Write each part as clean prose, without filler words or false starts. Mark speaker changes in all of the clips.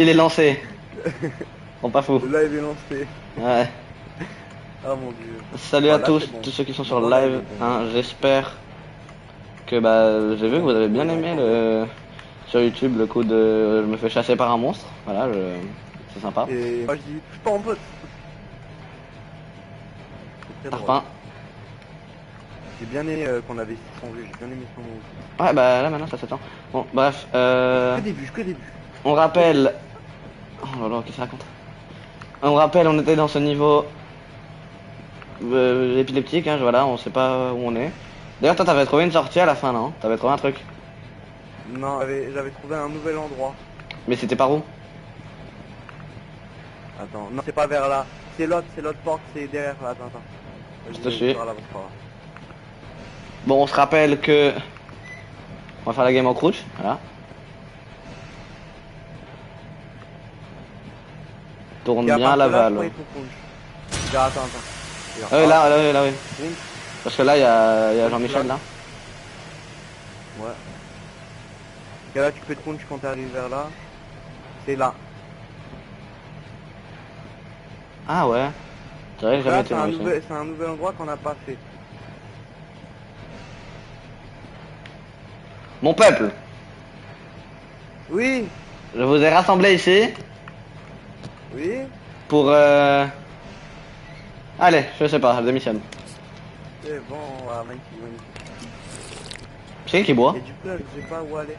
Speaker 1: Il est lancé. Bon, pas fou.
Speaker 2: Le live est lancé.
Speaker 1: Ouais.
Speaker 2: Oh mon dieu.
Speaker 1: Salut
Speaker 2: Bon,
Speaker 1: à
Speaker 2: là
Speaker 1: tous,
Speaker 2: c'est bon.
Speaker 1: tous ceux qui sont sur
Speaker 2: Niveau
Speaker 1: le
Speaker 2: là il est
Speaker 1: live.
Speaker 2: bon.
Speaker 1: Hein, j'espère que j'ai vu que vous avez bien
Speaker 2: Il
Speaker 1: aimé
Speaker 2: entend bien.
Speaker 1: le sur YouTube le coup de je me fais chasser par un monstre. Voilà, c'est sympa.
Speaker 2: Et moi je dis touche pas en pote. C'est très drôle.
Speaker 1: Tarpin.
Speaker 2: J'ai bien aimé qu'on avait changé, j'ai bien aimé son nom aussi.
Speaker 1: Ouais, bah là maintenant ça s'attend. Bon, bref.
Speaker 2: Que début.
Speaker 1: On rappelle. Oh là là, qu'est-ce que ça raconte? On rappelle, on était dans ce niveau épileptique, hein, voilà, on sait pas où on est. D'ailleurs, toi, t'avais trouvé une sortie à la fin, non? T'avais trouvé un truc.
Speaker 2: Non, j'avais trouvé un nouvel endroit.
Speaker 1: Mais c'était par où?
Speaker 2: Attends, non c'est pas vers là. C'est l'autre porte, c'est derrière là. Attends.
Speaker 1: Je
Speaker 2: Vas-y,
Speaker 1: te
Speaker 2: vas-y,
Speaker 1: suis.
Speaker 2: par là, par là.
Speaker 1: Bon, on se rappelle que on va faire la game en crouch, voilà. Tourne
Speaker 2: Et à
Speaker 1: bien à
Speaker 2: partir de là, je
Speaker 1: l'aval.
Speaker 2: crois qu'il faut punch. Attends.
Speaker 1: Ah oui, là, là, oui, là, oui.
Speaker 2: Punch.
Speaker 1: Parce que là, il y a Jean-Michel, là.
Speaker 2: Ouais. Et là, tu peux te punch quand t'arrives vers là. C'est là.
Speaker 1: Ah ouais. C'est vrai que j'ai
Speaker 2: Là,
Speaker 1: jamais été loin ici.
Speaker 2: c'est un nouvel endroit qu'on n'a pas fait.
Speaker 1: Mon peuple,
Speaker 2: Oui,
Speaker 1: je vous ai rassemblé ici
Speaker 2: oui.
Speaker 1: pour... Allez, je sais pas, je démissionne.
Speaker 2: C'est bon, voilà, magnifique.
Speaker 1: C'est qui boit?
Speaker 2: Et du coup, là, je sais pas où aller.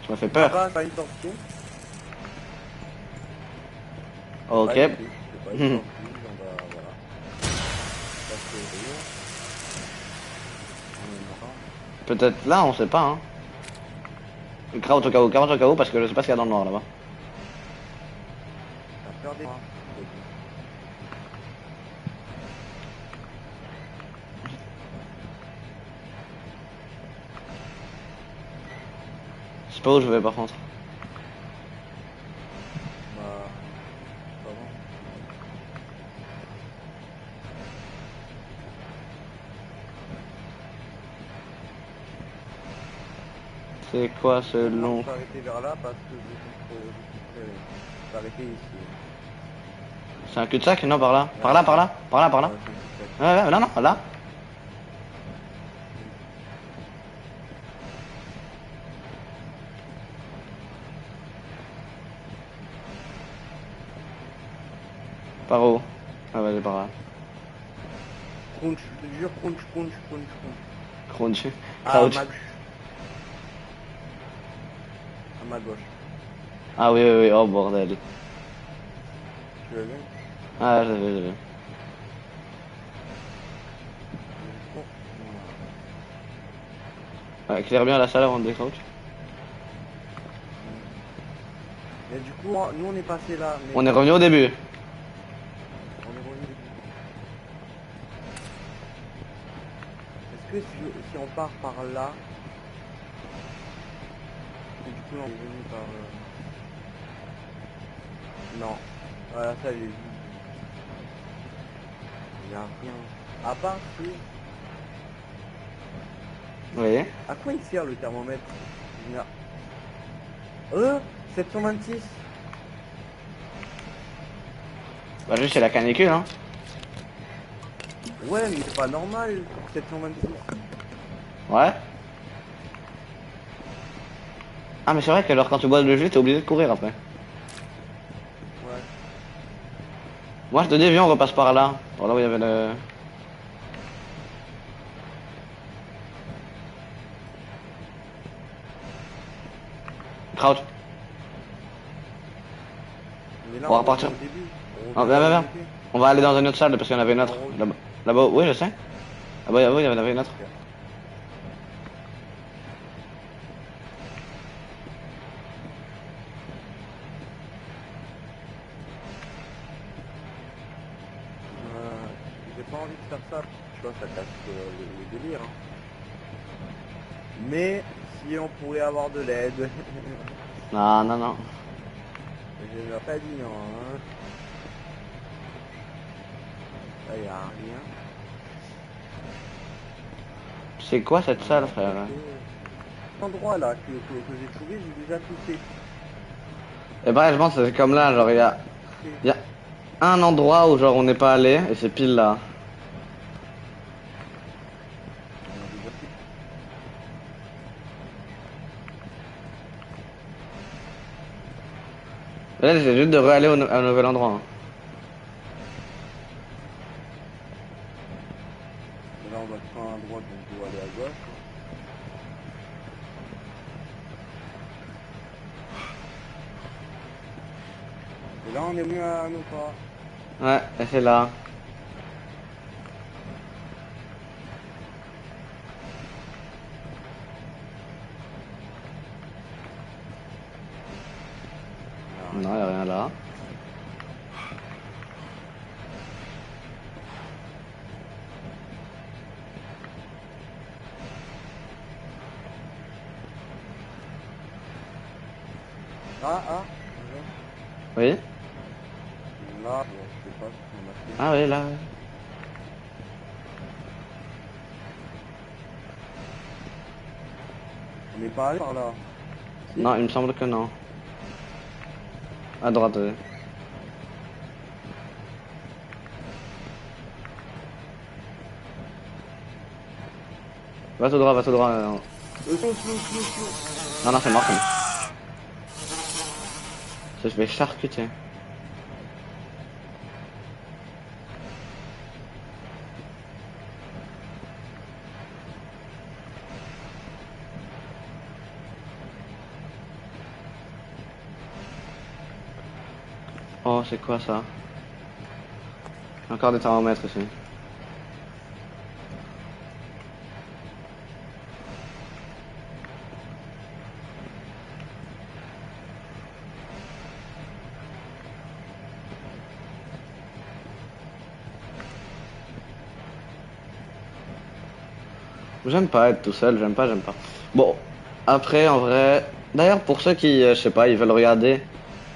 Speaker 1: Tu m'as fait peur.
Speaker 2: Là-bas, pas une sortie.
Speaker 1: Ok.
Speaker 2: Pas ici. C'est pas une sortie. On va, voilà. Ça, c'est rien.
Speaker 1: Peut-être là, on sait pas, hein. Kraut au cas où, parce que je sais pas ce qu'il y a dans le noir là-bas.
Speaker 2: Regardez.
Speaker 1: Je sais pas où je vais par contre.
Speaker 2: Bah, pas bon.
Speaker 1: C'est quoi ce
Speaker 2: Moi,
Speaker 1: long...
Speaker 2: je suis arrêté vers là parce que je suis arrêté ici.
Speaker 1: C'est un cul-de-sac? Non, par là. Par là, par là. Par là, par là.
Speaker 2: Ouais, c'est un petit
Speaker 1: Ouais, ouais, non, non, là. Par où? Ah, vas-y, par là.
Speaker 2: crunch, je te jure, crunch.
Speaker 1: Crunch.
Speaker 2: À
Speaker 1: Crouch.
Speaker 2: ma gauche. À ma gauche.
Speaker 1: Ah oui, oui, oui, oh bordel.
Speaker 2: Tu l'as vu?
Speaker 1: Ah, je l'avais, je l'avais.
Speaker 2: Oh,
Speaker 1: Ouais, éclaire bien la salle avant de décrouch.
Speaker 2: mais du coup, nous on est passé là. Mais
Speaker 1: On est revenu au début.
Speaker 2: on est revenu. Est-ce que si on part par là, et du coup là, on est venu par... Non. Voilà, ça j'ai vu. Il n'y a rien. À part si...
Speaker 1: Oui.
Speaker 2: À quoi il sert le thermomètre? Il y a... 726.
Speaker 1: Bah, juste, c'est la canicule, hein.
Speaker 2: Ouais, mais c'est pas normal, 726.
Speaker 1: Ouais. Ah, mais c'est vrai que alors quand tu bois le jus, t'es obligé de courir après.
Speaker 2: Ouais.
Speaker 1: Moi, je te dis, viens, on repasse par là. Par là où il y avait le... Kraut.
Speaker 2: Mais là,
Speaker 1: On va
Speaker 2: on revient
Speaker 1: repartir.
Speaker 2: au début.
Speaker 1: Ah, viens, viens, viens. On va aller dans une autre salle parce qu'il y en avait une autre. Là-bas, là-bas, oui, je sais. Ah bah oui, il y en avait une autre.
Speaker 2: J'ai pas envie de faire ça, tu vois, ça casse le délire. Hein. Mais si on pourrait avoir de l'aide,
Speaker 1: Non, non, non.
Speaker 2: je n'ai pas dit non. Hein. Là, y a rien.
Speaker 1: C'est quoi cette salle, frère? Là
Speaker 2: endroit là que j'ai trouvé, j'ai déjà tout fait.
Speaker 1: Et pareil, je pense que c'est comme là, genre il y a un endroit où genre on n'est pas allé et c'est pile là.
Speaker 2: On a déjà fait.
Speaker 1: Et là, j'ai juste de re-aller à un nouvel endroit. Hein.
Speaker 2: Et là on va se prendre à droite, donc on va aller à gauche. Et là on est venu à nos pas.
Speaker 1: Ouais, et c'est là. Non, y a rien là.
Speaker 2: Ah,
Speaker 1: Oui?
Speaker 2: là, bon, je sais pas ce qu'on a fait.
Speaker 1: Ah oui, là.
Speaker 2: On n'est pas allé par là. Si.
Speaker 1: Non, il me semble que non. À droite, oui. Va tout droit, va tout droit. Non,
Speaker 2: Slow.
Speaker 1: non, c'est mort. Je vais charcuter. Oh, c'est quoi ça? Encore des thermomètres ici. J'aime pas être tout seul, j'aime pas. Bon, après, en vrai... D'ailleurs, pour ceux qui, je sais pas, ils veulent regarder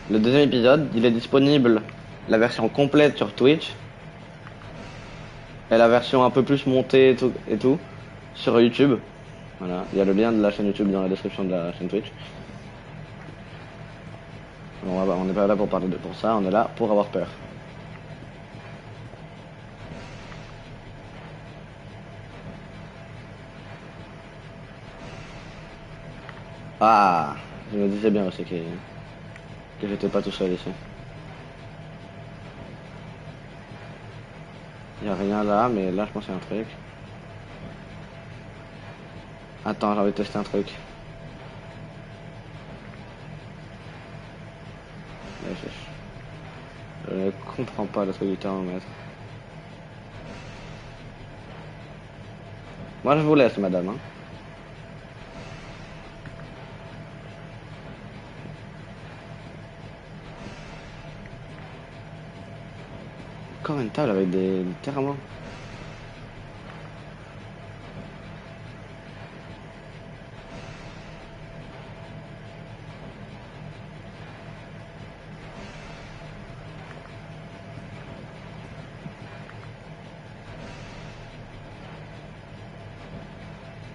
Speaker 1: le deuxième épisode, il est disponible, la version complète sur Twitch, et la version un peu plus montée et tout sur YouTube. Voilà, il y a le lien de la chaîne YouTube dans la description de la chaîne Twitch. On n'est pas là pour parler pour ça, on est là pour avoir peur. Ah, je me disais bien aussi que j'étais pas tout seul ici. Il y a rien là, mais là je pense qu'il y a un truc. Attends, j'ai envie de tester un truc. Je ne comprends pas le truc du thermomètre. Moi je vous laisse, madame. Hein. Encore une table avec des thermos.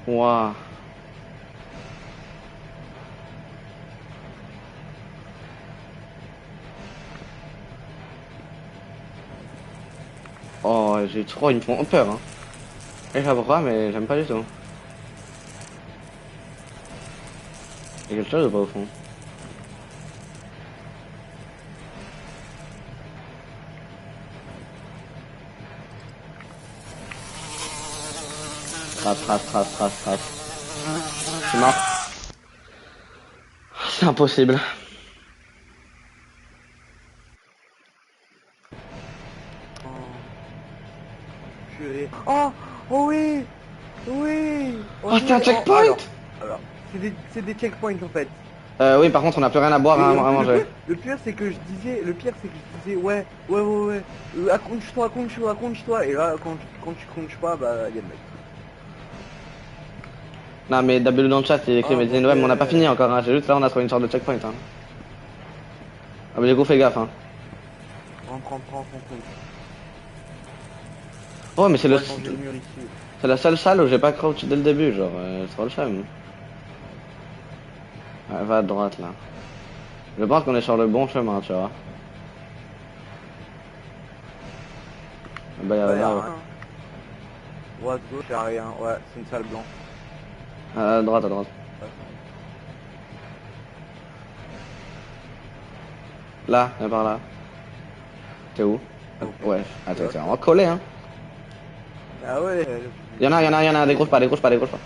Speaker 1: Waouh. Oh, j'ai trop, ils me font peur. Hein. Et je sais pas pourquoi, mais j'aime pas du tout. Il y a quelque chose ou pas au fond? Trace. Je suis mort. C'est impossible.
Speaker 2: Purée. Oh oui.
Speaker 1: Oh, c'était un checkpoint.
Speaker 2: Alors, c'est des checkpoints en fait.
Speaker 1: Oui, par contre, on n'a plus rien à boire, à manger.
Speaker 2: Le pire c'est que je disais, ouais. Accroche-toi. Et là, quand tu crunches pas, bah, y a le mec.
Speaker 1: Non, mais W dans le chat, il écrit
Speaker 2: Ah,
Speaker 1: Medine, ouais, mais on n'a pas fini encore, hein. C'est juste là, on a trouvé une sorte de checkpoint, hein. Ah, mais du coup, fais gaffe, hein.
Speaker 2: Prends.
Speaker 1: Oh, mais c'est
Speaker 2: Changer le mur ici.
Speaker 1: c'est la seule salle où j'ai pas crouché dès le début, genre, c'est trop le chum. Ouais, va à droite là. Je pense qu'on est sur le bon chemin, tu vois. Bah y'a
Speaker 2: Bah y'a
Speaker 1: là, ouais.
Speaker 2: rien. Droite, gauche, y'a rien. Ouais, c'est une salle blanche.
Speaker 1: À droite, à droite.
Speaker 2: Ouais,
Speaker 1: Là, viens par là. T'es où?
Speaker 2: ok.
Speaker 1: Ouais,
Speaker 2: Je suis là,
Speaker 1: t'es
Speaker 2: je suis
Speaker 1: vraiment
Speaker 2: là.
Speaker 1: collé, hein.
Speaker 2: Ah ouais,
Speaker 1: Y'en a, décroche pas, décroche pas, décroche pas.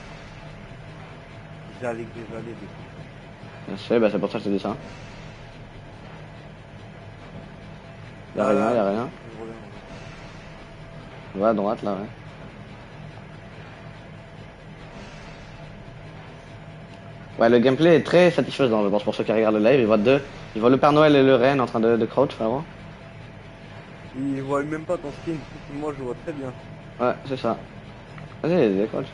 Speaker 2: j'allais des
Speaker 1: Je sais, bah c'est pour ça que je te dis ça. Y'a
Speaker 2: Là,
Speaker 1: rien,
Speaker 2: là,
Speaker 1: y'a rien.
Speaker 2: je reviens.
Speaker 1: Va à droite là, ouais. Ouais, le gameplay est très satisfaisant, je pense, pour ceux qui regardent le live. Ils voient le Père Noël et le Renne en train de crouch, frérot.
Speaker 2: Il voit même pas ton skin. Moi, je vois très bien.
Speaker 1: Ouais, c'est ça. Vas-y, décolle.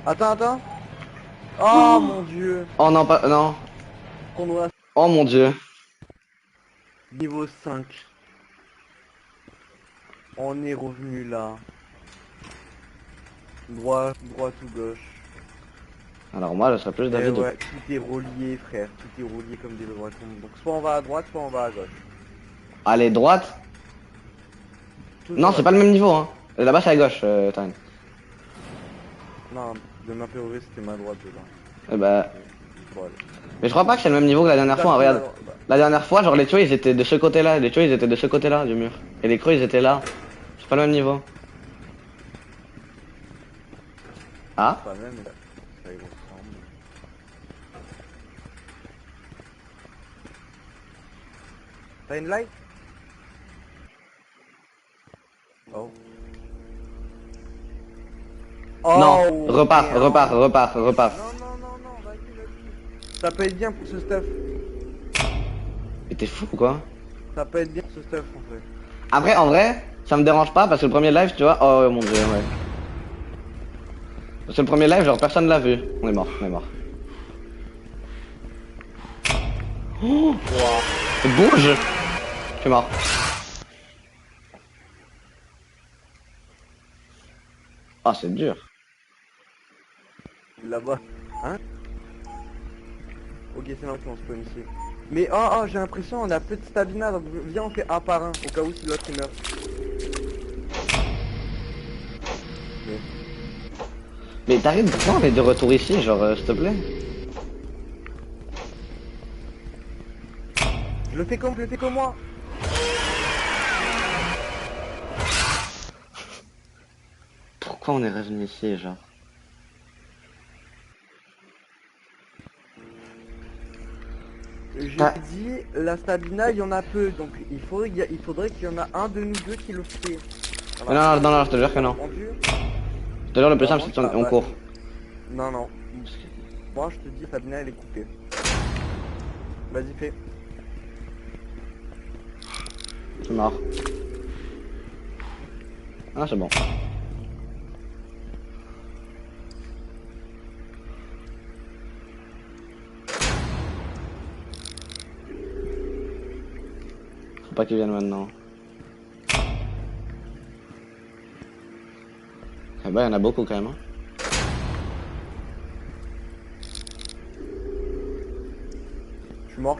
Speaker 2: Attends, attends. Oh mon dieu.
Speaker 1: Oh non, pas, non.
Speaker 2: Qu'on doit
Speaker 1: Oh mon dieu.
Speaker 2: niveau 5. On est revenu là. Droite ou gauche.
Speaker 1: Alors moi, je serais plus
Speaker 2: Et
Speaker 1: d'avis de...
Speaker 2: ouais, tout est relié, frère. Tout est relié comme des bretons. Donc soit on va à droite, soit on va à gauche.
Speaker 1: Allez, droite. Non,
Speaker 2: Toujours
Speaker 1: c'est
Speaker 2: à
Speaker 1: pas le
Speaker 2: droite.
Speaker 1: même niveau, hein. Là-bas, c'est à gauche, Tarn.
Speaker 2: Non, de ma théorie, c'était ma droite dedans.
Speaker 1: Eh bah...
Speaker 2: Bon, allez.
Speaker 1: Mais je crois pas que c'est le même niveau que la dernière
Speaker 2: Ça,
Speaker 1: fois, hein,
Speaker 2: c'est ma
Speaker 1: regarde.
Speaker 2: droite. Bah,
Speaker 1: La dernière fois, genre les tuyaux, ils étaient de ce côté-là. Les tuyaux, ils étaient de ce côté-là du mur. Et les creux, ils étaient là. C'est pas le même niveau. Ah?
Speaker 2: pas même, mais ça y ressemble. T'as une light? Oh.
Speaker 1: Non,
Speaker 2: Oh,
Speaker 1: repars,
Speaker 2: merde.
Speaker 1: repars, repars, repars.
Speaker 2: Non, vas-y. Ça peut être bien pour ce stuff.
Speaker 1: Mais t'es fou, quoi.
Speaker 2: Ça peut être bien pour ce stuff, en fait.
Speaker 1: Après, en vrai, ça me dérange pas parce que le premier live, tu vois. Oh mon dieu, ouais. C'est le premier live, genre personne l'a vu. On est mort, on est mort. Oh, bouge! Je suis mort. Ah, c'est dur.
Speaker 2: Là-bas. Hein? Ok, c'est maintenant qu'on spawn ici. Mais oh, j'ai l'impression on a peu de stamina, donc viens on fait un par un, au cas où si l'autre il meurt.
Speaker 1: Mais t'arrives, pourquoi on est de retour ici, genre, s'il te plaît?
Speaker 2: Je le fais comme moi.
Speaker 1: Pourquoi on est revenu ici, genre?
Speaker 2: J'ai
Speaker 1: T'as-
Speaker 2: dit, la stamina, il y en a peu, donc il faudrait qu'il y en a un de nous deux qui le fait.
Speaker 1: Mais non, non, non, je te jure que non.
Speaker 2: Entendu.
Speaker 1: Je te jure, le plus
Speaker 2: Bah,
Speaker 1: simple,
Speaker 2: moi,
Speaker 1: c'est qu'on
Speaker 2: bah,
Speaker 1: court.
Speaker 2: Non. Moi, je te dis, la stamina, elle est coupée. Vas-y, fais.
Speaker 1: Je suis mort. Ah, c'est bon. Faut pas qu'ils viennent maintenant. Eh ben, il y en a beaucoup quand même. Hein.
Speaker 2: Je suis mort.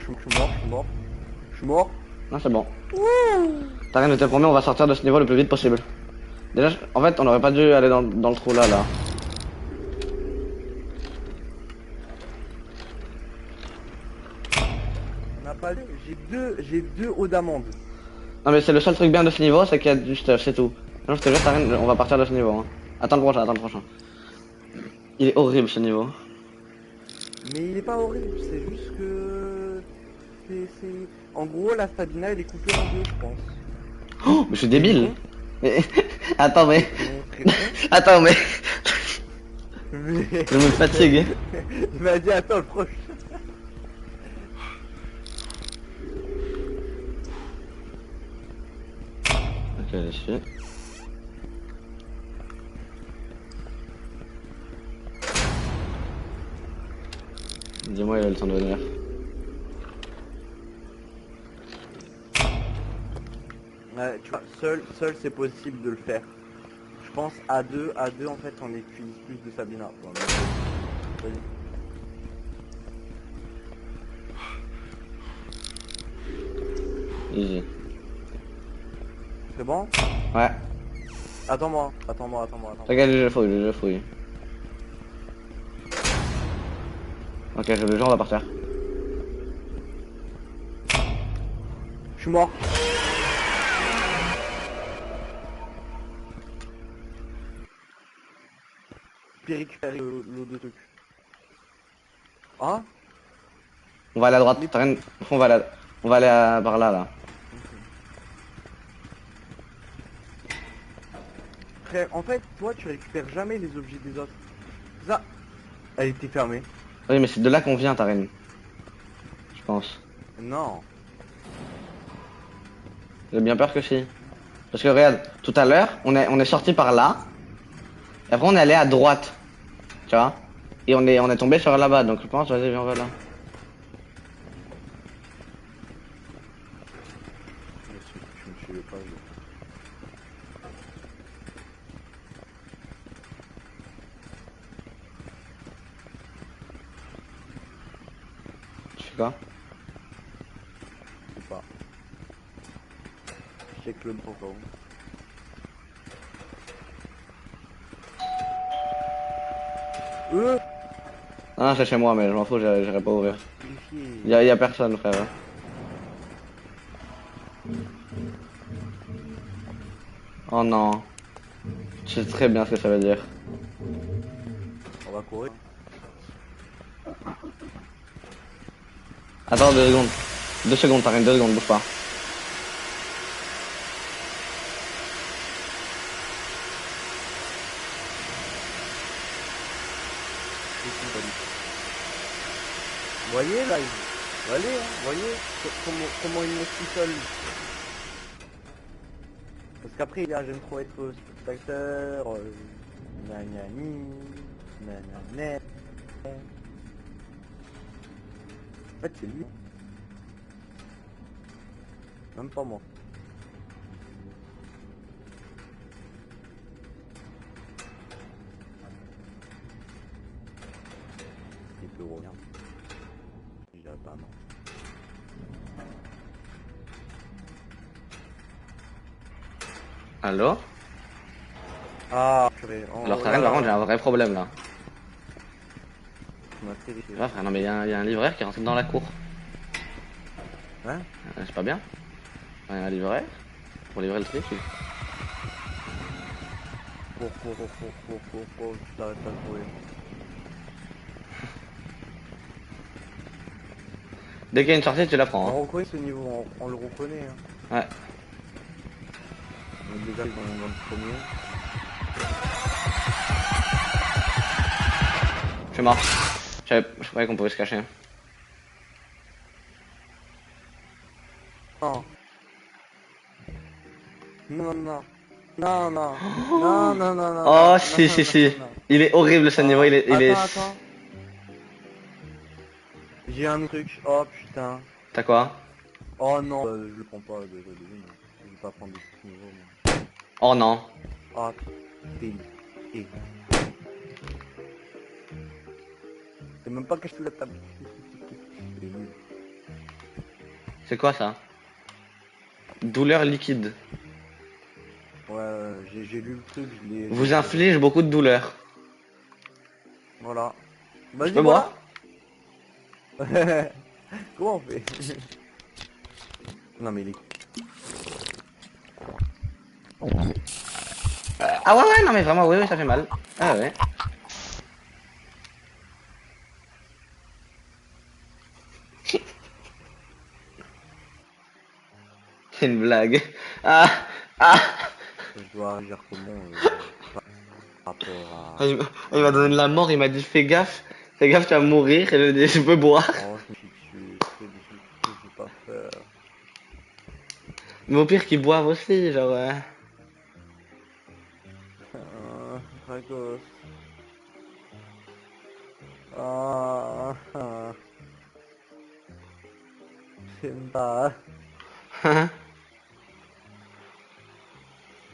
Speaker 2: Je suis mort.
Speaker 1: Non, c'est bon. T'as rien, je te promets, on va sortir de ce niveau le plus vite possible. Déjà, en fait, on aurait pas dû aller dans le trou là.
Speaker 2: On n'a pas j'ai deux eaux d'amande.
Speaker 1: Non, mais c'est le seul truc bien de ce niveau, c'est qu'il y a du stuff, c'est tout. Non, je te jure, t'as rien, on va partir de ce niveau. Hein. Attends le prochain, attends le prochain. Il est horrible ce niveau.
Speaker 2: Mais il est pas horrible, c'est juste que... En gros, la stamina, elle est coupée en deux, je pense.
Speaker 1: Oh, mais je suis débile. Mais... Attends, mais...
Speaker 2: Très con.
Speaker 1: Attends, mais...
Speaker 2: Mais...
Speaker 1: Je me fatigue.
Speaker 2: Il m'a dit, attends, le prochain.
Speaker 1: Ok, je suis. Dis-moi, il a le temps de venir.
Speaker 2: Ouais, tu vois, seul c'est possible de le faire. Je pense à deux en fait on utilise plus de stamina. Vas-y.
Speaker 1: Easy.
Speaker 2: C'est bon?
Speaker 1: Ouais.
Speaker 2: Attends-moi.
Speaker 1: Regarde, je fouille. Ok, je le genre, on va partir.
Speaker 2: Je suis mort. Puis récupérer l'eau de truc. Ah?
Speaker 1: On va aller à droite, t'as rien... On va aller par là, là.
Speaker 2: Frère, en fait, toi, tu récupères jamais les objets des autres. Ça, elle était fermée.
Speaker 1: Oui, mais c'est de là qu'on vient, Tarine. Je pense.
Speaker 2: Non.
Speaker 1: J'ai bien peur que si. Parce que regarde, tout à l'heure, on est sorti par là. Et après, on est allé à droite. Tu vois? Et on est tombé sur là-bas. Donc je pense, vas-y, viens, on va là.
Speaker 2: Je me suivais pas.
Speaker 1: Tu fais quoi?
Speaker 2: Je sais pas. Je check le bon cas.
Speaker 1: Ah, c'est chez moi, mais je m'en fous, j'irai pas ouvrir.
Speaker 2: Vérifier.
Speaker 1: Y a personne, frère. Oh non. Je sais très bien ce que ça veut dire.
Speaker 2: On va courir.
Speaker 1: Attends 2 secondes. 2 secondes, Tarine, 2 secondes, bouge pas.
Speaker 2: Vous voyez là, voyez comment il me tout seul. Parce qu'après là j'aime trop être spectateur, nanani, nanana. En fait c'est lui. Même pas moi. Il peut revenir. Je dirais pas non.
Speaker 1: Allô?
Speaker 2: Ah purée.
Speaker 1: Alors Tarine, par contre, j'ai un vrai problème là.
Speaker 2: Tu m'as terrifié.
Speaker 1: Ouais, frère, non mais y a un livreur qui est rentré dans la cour.
Speaker 2: Hein?
Speaker 1: C'est pas bien? Ouais, un livreur pour livrer le truc.
Speaker 2: Cours, je t'arrête pas de courir.
Speaker 1: Dès qu'il y a une sortie, tu la prends. Hein.
Speaker 2: On reconnaît ce niveau, on le reconnaît. Hein.
Speaker 1: Ouais.
Speaker 2: On est déjà dans le premier.
Speaker 1: Je suis mort. Je croyais qu'on pouvait se cacher.
Speaker 2: Non. Non, non. Non, non. Non, non, non, non.
Speaker 1: Oh,
Speaker 2: non,
Speaker 1: si,
Speaker 2: non,
Speaker 1: si,
Speaker 2: non,
Speaker 1: si.
Speaker 2: non.
Speaker 1: Il est horrible ce niveau, il est...
Speaker 2: Attends. J'ai un truc. Oh putain.
Speaker 1: T'as quoi?
Speaker 2: Oh non. Je le prends pas, désolé. Je vais pas prendre de ce niveau. Moi.
Speaker 1: Oh non.
Speaker 2: Ah, t'es. Et. C'est même pas que je suis la table. Il est nul.
Speaker 1: C'est quoi ça? Douleur liquide.
Speaker 2: Ouais, j'ai lu le truc, je l'ai.
Speaker 1: Vous inflige beaucoup de douleur.
Speaker 2: Voilà.
Speaker 1: Je
Speaker 2: Vas-y,
Speaker 1: peux
Speaker 2: voilà.
Speaker 1: boire?
Speaker 2: Comment on fait? Non mais il est...
Speaker 1: Ah ouais, non mais vraiment, oui, ça fait mal. Ah ouais. C'est une blague. Ah, ah.
Speaker 2: Je dois agir comment par rapport à...
Speaker 1: Il m'a donné de la mort, il m'a dit fais gaffe, tu vas mourir. Et je lui ai dit je peux boire.
Speaker 2: Oh, je me suis tué, c'est des trucs que je vais pas faire.
Speaker 1: Mais au pire qu'ils boivent aussi, genre...
Speaker 2: Dragos. Ah, c'est pas...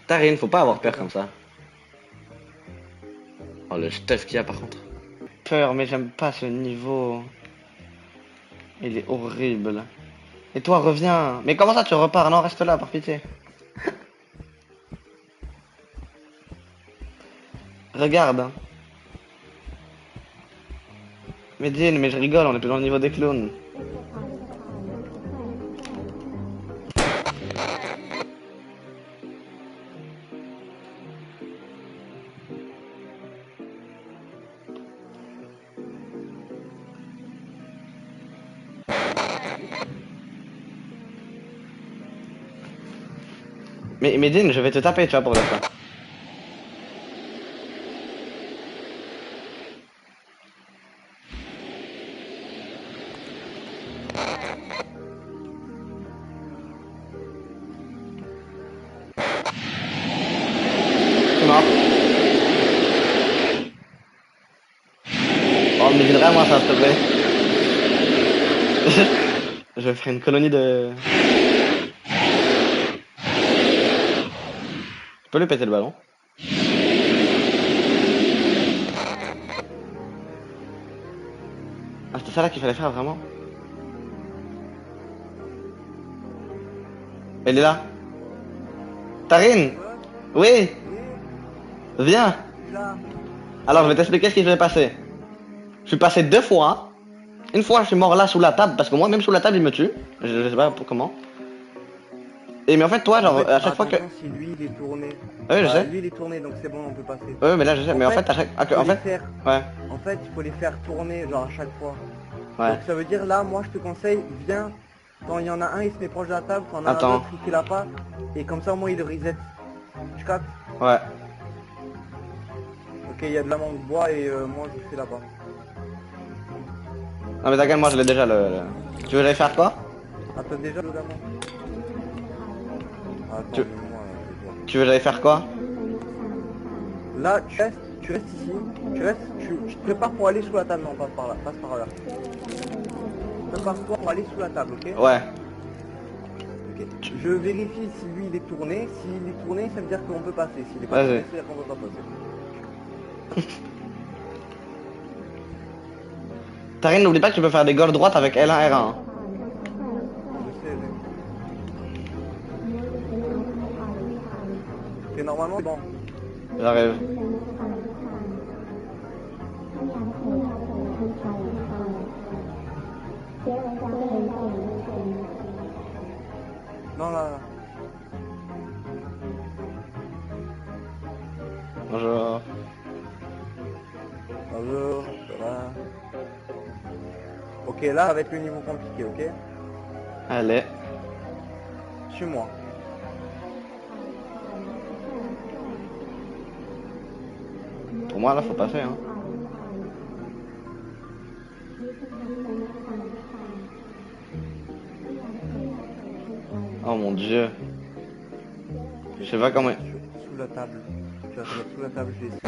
Speaker 1: Tarine, faut pas avoir peur comme ça. Oh le stuff qu'il y a par contre. peur, mais j'aime pas ce niveau. Il est horrible. Et toi, reviens. Mais comment ça, tu repars? Non, reste là, par pitié. Regarde. Hein. Mais Dean, mais je rigole, on est plus dans le niveau des clowns. Mais Dean, je vais te taper, tu vois, pour le ça. C'est mort. Oh, mais viendrai à moi ça, s'il te plaît. Je ferai une colonie de... Tu peux lui péter le ballon? Ah, c'était ça là qu'il fallait faire, vraiment? Elle est là. Tarine? Oui? Viens.
Speaker 2: Là.
Speaker 1: Alors, je vais t'expliquer ce qui s'est passé. Je suis passé 2 fois. Une fois, je suis mort là sous la table, parce que moi, même sous la table, il me tue. Je sais pas pour comment. Et mais en fait, toi, genre,
Speaker 2: En fait,
Speaker 1: à chaque fois que...
Speaker 2: attention, si lui il est tourné.
Speaker 1: Oui, je sais.
Speaker 2: Lui il est tourné donc c'est bon, on peut passer.
Speaker 1: Oui, mais là, je sais. Mais en fait, à chaque... Ah,
Speaker 2: faut
Speaker 1: en
Speaker 2: les
Speaker 1: fait...
Speaker 2: faire-
Speaker 1: Ouais.
Speaker 2: En fait, il faut les faire tourner genre à chaque fois.
Speaker 1: Ouais.
Speaker 2: Donc ça veut dire là, moi je te conseille, viens, quand il y en a un, il se met proche de la table, quand il y en a un
Speaker 1: Attends.
Speaker 2: autre, il fait la pas, et comme ça au moins il le reset. Tu captes?
Speaker 1: Ouais.
Speaker 2: Ok, il y a de la mangue de bois et moi je fais là-bas.
Speaker 1: Non, mais t'inquiète, moi, je l'ai déjà, Tu veux que j'aille faire quoi?
Speaker 2: Attends déjà le gamin. Attends,
Speaker 1: Tu-
Speaker 2: mais moi, je vais voir.
Speaker 1: Tu veux que j'aille faire quoi?
Speaker 2: Là, tu restes ici, tu te prépares pour aller sous la table, non, passe par là, passe par là. Prépare-toi pour aller sous la table, ok?
Speaker 1: Ouais.
Speaker 2: Ok. Je vérifie si lui il est tourné, s'il est tourné, ça veut dire qu'on peut passer, s'il est pas
Speaker 1: Vas-y.
Speaker 2: tourné, ça veut dire qu'on peut pas passer.
Speaker 1: Tarine, n'oublie pas que tu peux faire des gauches droites avec L1, R1. Hein.
Speaker 2: Je sais, ok, normalement, c'est bon.
Speaker 1: J'arrive.
Speaker 2: Non, là.
Speaker 1: Bonjour.
Speaker 2: Bonjour, ça va. Ok, là, ça va être le niveau compliqué, ok?
Speaker 1: Allez.
Speaker 2: Suis-moi.
Speaker 1: Pour moi, là, faut passer, hein. Oh mon dieu. Je sais pas comment...
Speaker 2: Sous la table. Tu vas te mettre sous la table, je vais essayer.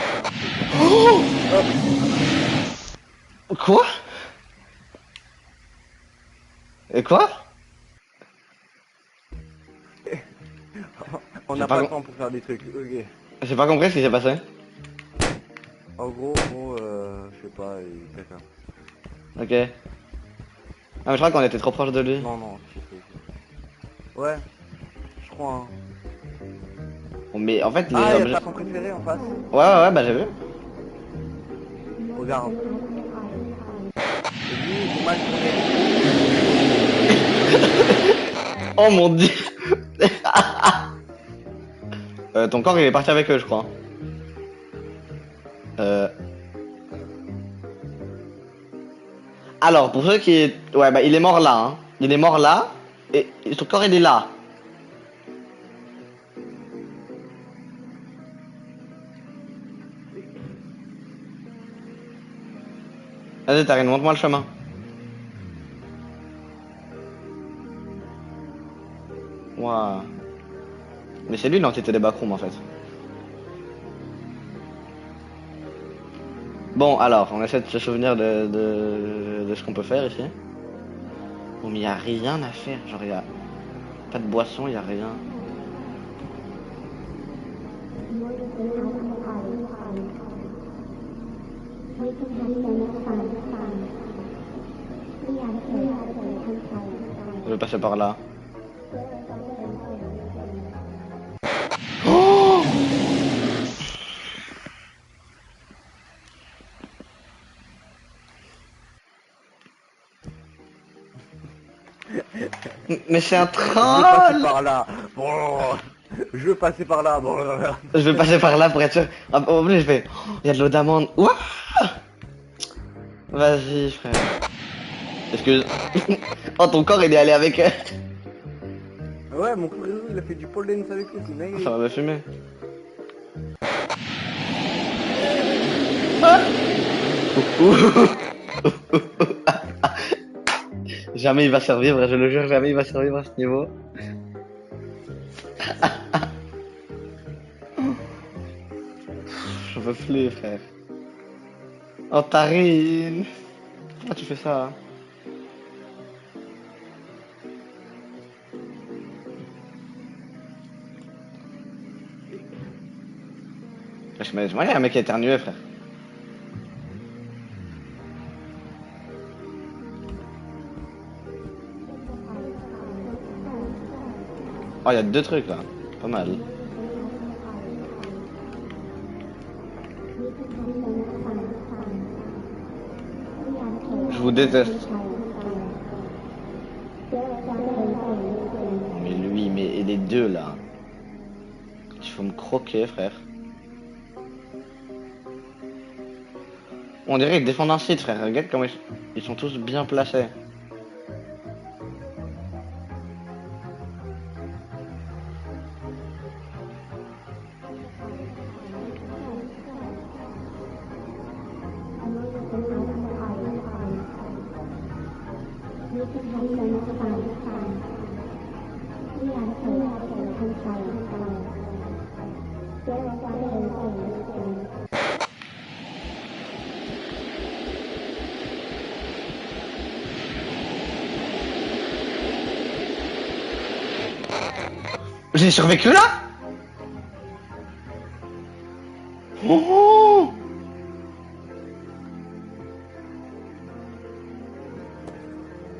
Speaker 1: Quoi? Et quoi?
Speaker 2: On
Speaker 1: J'ai
Speaker 2: n'a
Speaker 1: pas
Speaker 2: pas le
Speaker 1: com-
Speaker 2: temps pour faire des trucs, ok.
Speaker 1: J'ai pas compris ce qui s'est passé.
Speaker 2: En gros, je sais pas, quelqu'un.
Speaker 1: Ok. Ah, mais je crois qu'on était trop proche de lui.
Speaker 2: Non, non, je sais. Ouais, je crois, hein.
Speaker 1: Bon, mais en fait, les
Speaker 2: Ah, il y
Speaker 1: objets...
Speaker 2: a pas son préféré en face.
Speaker 1: Ouais, bah j'ai vu.
Speaker 2: Regarde. Et lui, il est mal tourné.
Speaker 1: Oh mon dieu. Ton corps, il est parti avec eux, je crois. Alors, pour ceux qui... Ouais, bah il est mort là, hein. Il est mort là, et son corps, il est là. Vas-y, Tarine, montre-moi le chemin. Waouh. Mais c'est lui l'entité des backrooms, en fait. Bon, alors, on essaie de se souvenir de ce qu'on peut faire ici. Bon, mais y a rien à faire. Genre, y a pas de boisson, y a rien. Je vais passer par là. Oh, mais c'est un
Speaker 2: Je veux passer
Speaker 1: troll.
Speaker 2: par là. Bon, je veux passer par là. Bon.
Speaker 1: Je vais passer par là pour être sûr. Ah, en plus, je fais. Oh, il y a de l'eau d'amande. Ouah. Vas-y, frère. Excuse. Oh, ton corps, il est allé avec.
Speaker 2: Ouais, mon frère, il a fait du pole dance avec lui, c'est dingue.
Speaker 1: Ça va me fumer. Ah. Jamais il va survivre, je le jure, jamais il va survivre à ce niveau. Je veux plus, frère. Oh, Tarine. Pourquoi tu fais ça? Moi, il y a un mec qui a éternué, frère. Oh, il y a deux trucs là. Pas mal. Je vous déteste. Mais lui, mais et les deux là. Il faut me croquer, frère. On dirait qu'ils défendent un site, frère. Regarde comment ils sont tous bien placés. J'ai survécu là? Oh!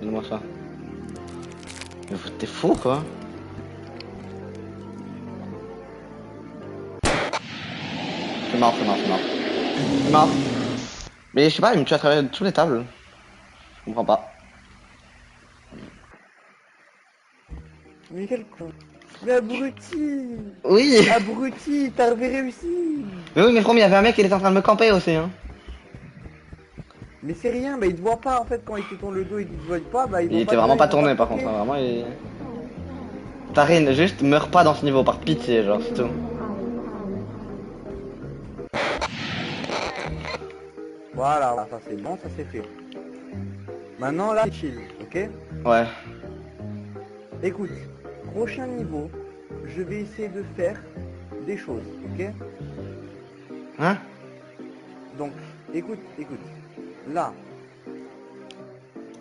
Speaker 1: Donne-moi ça. Mais t'es fou quoi? C'est mort, c'est mort, c'est mort. C'est mort. Mais je sais pas, il me tue à travers toutes les tables. Je comprends pas.
Speaker 2: Mais quel con. Mais abruti.
Speaker 1: Oui!
Speaker 2: Abruti, t'as réussi.
Speaker 1: Mais oui, mais From, il y avait un mec qui était en train de me camper aussi, hein.
Speaker 2: Mais c'est rien, bah il te voit pas en fait quand il te tourne le dos, il te voit pas, bah ils
Speaker 1: Il
Speaker 2: vont
Speaker 1: était
Speaker 2: pas
Speaker 1: vraiment
Speaker 2: te-
Speaker 1: pas
Speaker 2: ils vont
Speaker 1: tourné
Speaker 2: te
Speaker 1: par
Speaker 2: croquer.
Speaker 1: contre, hein, vraiment il... Tarine, juste meurs pas dans ce niveau, par pitié, genre, c'est tout.
Speaker 2: Voilà, ça c'est bon, ça c'est fait. Maintenant là, chill, ok?
Speaker 1: Ouais.
Speaker 2: Écoute, prochain niveau, je vais essayer de faire des choses, ok?
Speaker 1: Hein?
Speaker 2: Donc, écoute. Là,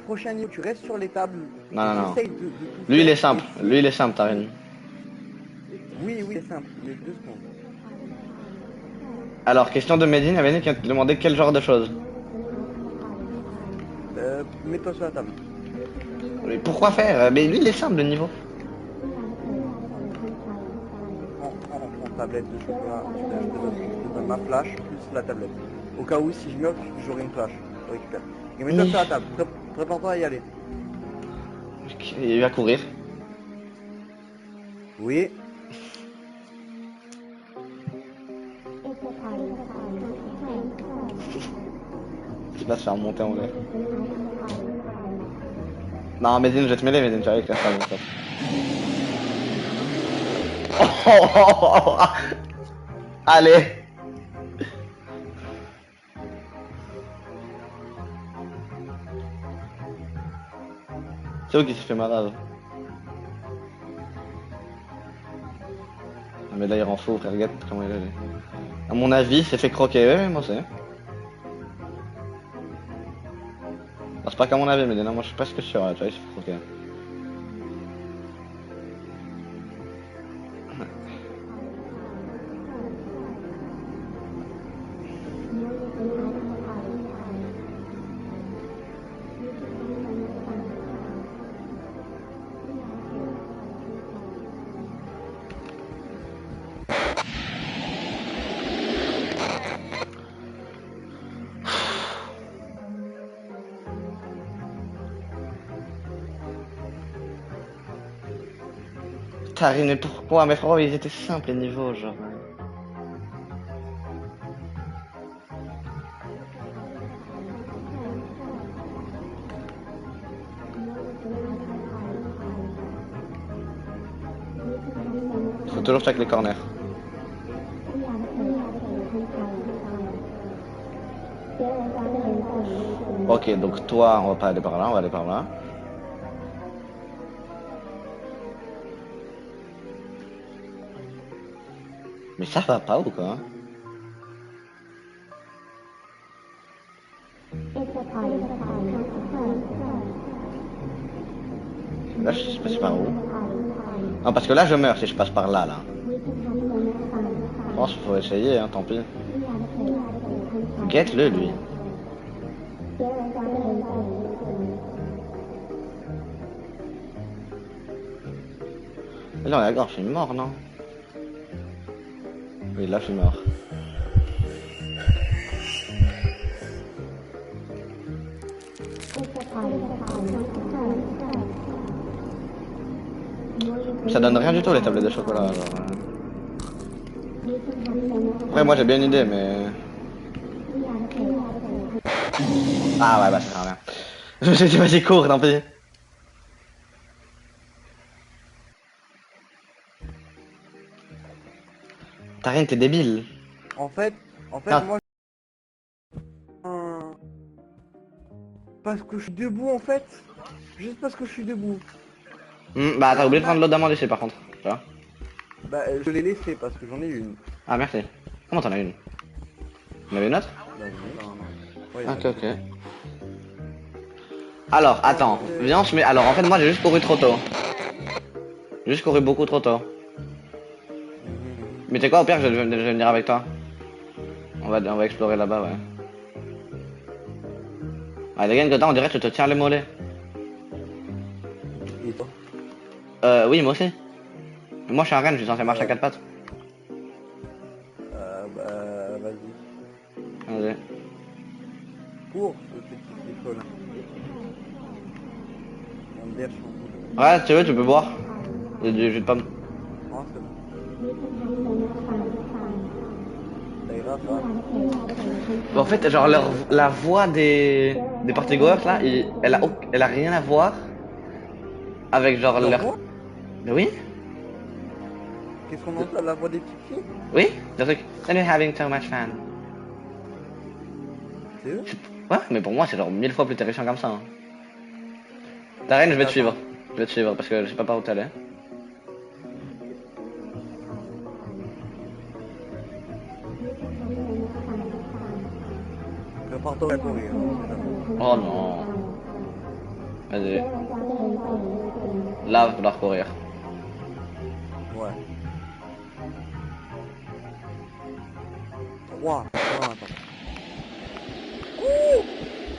Speaker 2: prochain niveau, tu restes sur les tables.
Speaker 1: Non, non, non.
Speaker 2: J'essaye de tout
Speaker 1: Lui il
Speaker 2: faire,
Speaker 1: est simple,
Speaker 2: et si-
Speaker 1: lui il est simple, Tarine.
Speaker 2: Oui, c'est simple, mais 2 secondes.
Speaker 1: Alors, question de Medine, il y avait une qui a demandé quel genre de choses.
Speaker 2: Mets-toi sur la table.
Speaker 1: Mais pourquoi faire? Mais lui il est simple le niveau.
Speaker 2: Prends tablette de chocolat, je te donne ma flash plus la tablette. Au cas où si je meurs, j'aurai une flash. Je récupère. Et mets-toi
Speaker 1: Oui.
Speaker 2: sur la table, prépare-toi à y aller.
Speaker 1: Il va courir.
Speaker 2: Oui.
Speaker 1: Il va se faire monter en l'air. Non, Medine, je vais te mêler, Medine, tu vas avec la femme. Oh, allez. C'est où qui s'est fait malade? Ah, mais là il rend fou, frère, regarde comment il est. Lui. À mon avis, il s'est fait croquer, ouais, moi c'est. Non, c'est pas qu'à mon avis, mais non, moi je suis presque sûr, là, tu vois, il s'est fait croquer. Tarine, mais pourquoi? Mais frérot, ils étaient simples les niveaux, genre. Faut toujours check les corners. Ok, donc toi, on va pas aller par là, on va aller par là. Mais ça va pas ou quoi? Là, je sais pas si par où. Non, parce que là, je meurs si je passe par là, là. Je pense qu'il faut essayer, hein, tant pis. Guette-le, lui. Mais non, d'accord, je suis mort, non? Oui, là, je suis mort. Ça donne rien du tout, les tablettes de chocolat, genre. Après, moi, j'ai bien une idée, mais... Ah ouais, bah, ça sert à rien. Je me suis dit, vas-y, cours, tant pis. T'as rien, t'es débile.
Speaker 2: En fait,
Speaker 1: Non.
Speaker 2: moi... Parce que je suis debout, en fait. Juste parce que je suis debout.
Speaker 1: Bah, t'as oublié de prendre l'eau d'amande ici, par contre. Tu vois?
Speaker 2: Bah, je l'ai laissé parce que j'en ai une.
Speaker 1: Ah, merci. Comment t'en as une? T'en avais une autre?
Speaker 2: Bah, oui. Ouais,
Speaker 1: Ok, ok. Alors, attends. Viens, on se met... Alors, en fait, moi, j'ai juste couru trop tôt. J'ai juste couru beaucoup trop tôt. Mais tu sais quoi, au pire, je vais venir avec toi. On va explorer là-bas, ouais. Ah, les gars, que on dirait que tu te tiens les mollets.
Speaker 2: Et toi?
Speaker 1: Oui, moi aussi. Mais moi, je suis un renne, je suis censé marcher à quatre pattes.
Speaker 2: Bah, vas-y.
Speaker 1: Allez.
Speaker 2: Cours, ce petit folle. On me lèche.
Speaker 1: Ouais, si tu veux, tu peux boire. Il y a du jus de pomme.
Speaker 2: Ah, c'est bon. Ça ira, ça.
Speaker 1: En fait, genre, la voix des partygoers, là, elle a rien à voir avec, genre,
Speaker 2: Leur
Speaker 1: leur...
Speaker 2: voix?
Speaker 1: Mais oui,
Speaker 2: Qu'est-ce qu'on entend? La voix des petites filles?
Speaker 1: oui, le truc. Then you're having so much fun.
Speaker 2: C'est eux?
Speaker 1: Ouais, mais pour moi, c'est genre 1000 fois plus terrifiant comme ça. Hein. Tarine, je vais te suivre. Je vais te suivre parce que je sais pas par où t'allais.
Speaker 2: Prépare-toi à courir.
Speaker 1: Oh non. Vas-y. Là, va falloir courir.
Speaker 2: Ouais. 3. Non, attends.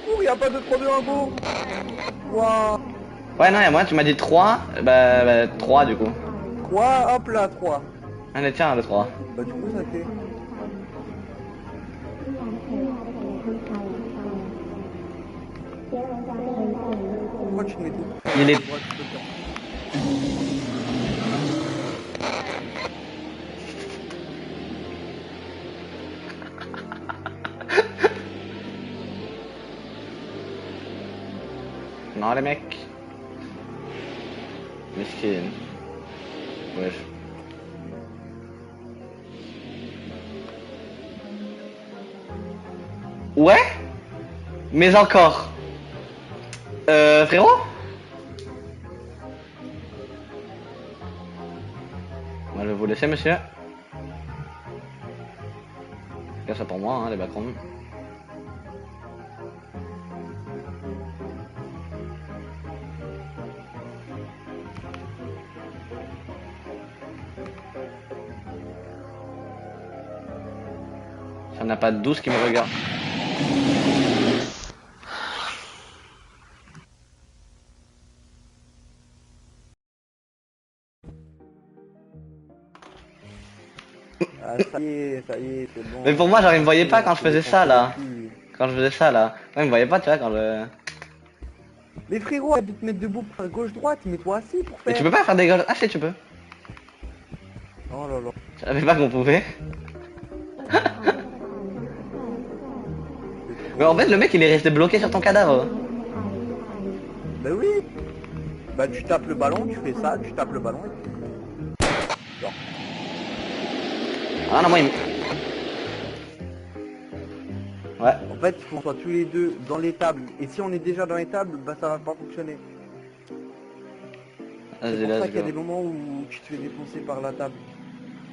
Speaker 2: Ouh, y'a pas de 3, 2, 1, go. Waouh.
Speaker 1: Ouais, non, y'a moi, tu m'as dit 3. Bah, 3 du coup.
Speaker 2: 3, hop là, 3.
Speaker 1: Allez, tiens, le 3.
Speaker 2: Bah du coup, ça fait... Pourquoi tu mets tout?
Speaker 1: Il est...
Speaker 2: Pourquoi tu peux faire?
Speaker 1: Non, les mecs. Miskin. Wesh. Ouais? Mais encore. Frérot? Moi, je vais vous laisser, monsieur. C'est ça pour moi, hein, les backrooms. Ça n'a pas de 12 qui me regarde.
Speaker 2: Ah, ça y est, c'est bon.
Speaker 1: Mais pour moi, genre, il me voyait pas quand je faisais ça, là. Quand je faisais ça, là. Ouais, il me voyait pas, tu vois, quand je...
Speaker 2: Mais frérot, elle te mettre debout par gauche-droite, mets-toi assis pour
Speaker 1: Mais
Speaker 2: faire.
Speaker 1: tu peux pas faire des gauches... Ah, si, tu peux.
Speaker 2: Oh là là.
Speaker 1: Je savais pas qu'on pouvait. Mais en fait, le mec il est resté bloqué sur ton cadavre.
Speaker 2: Bah oui. Bah tu tapes le ballon, tu fais ça, tu tapes le ballon et puis... Genre.
Speaker 1: Ah non, moi il Ouais.
Speaker 2: En fait, il faut qu'on soit tous les deux dans les tables. Et si on est déjà dans les tables, bah ça va pas fonctionner. C'est
Speaker 1: Vas-y,
Speaker 2: pour ça
Speaker 1: let's
Speaker 2: qu'il y a
Speaker 1: go.
Speaker 2: des moments où tu te fais défoncer par la table.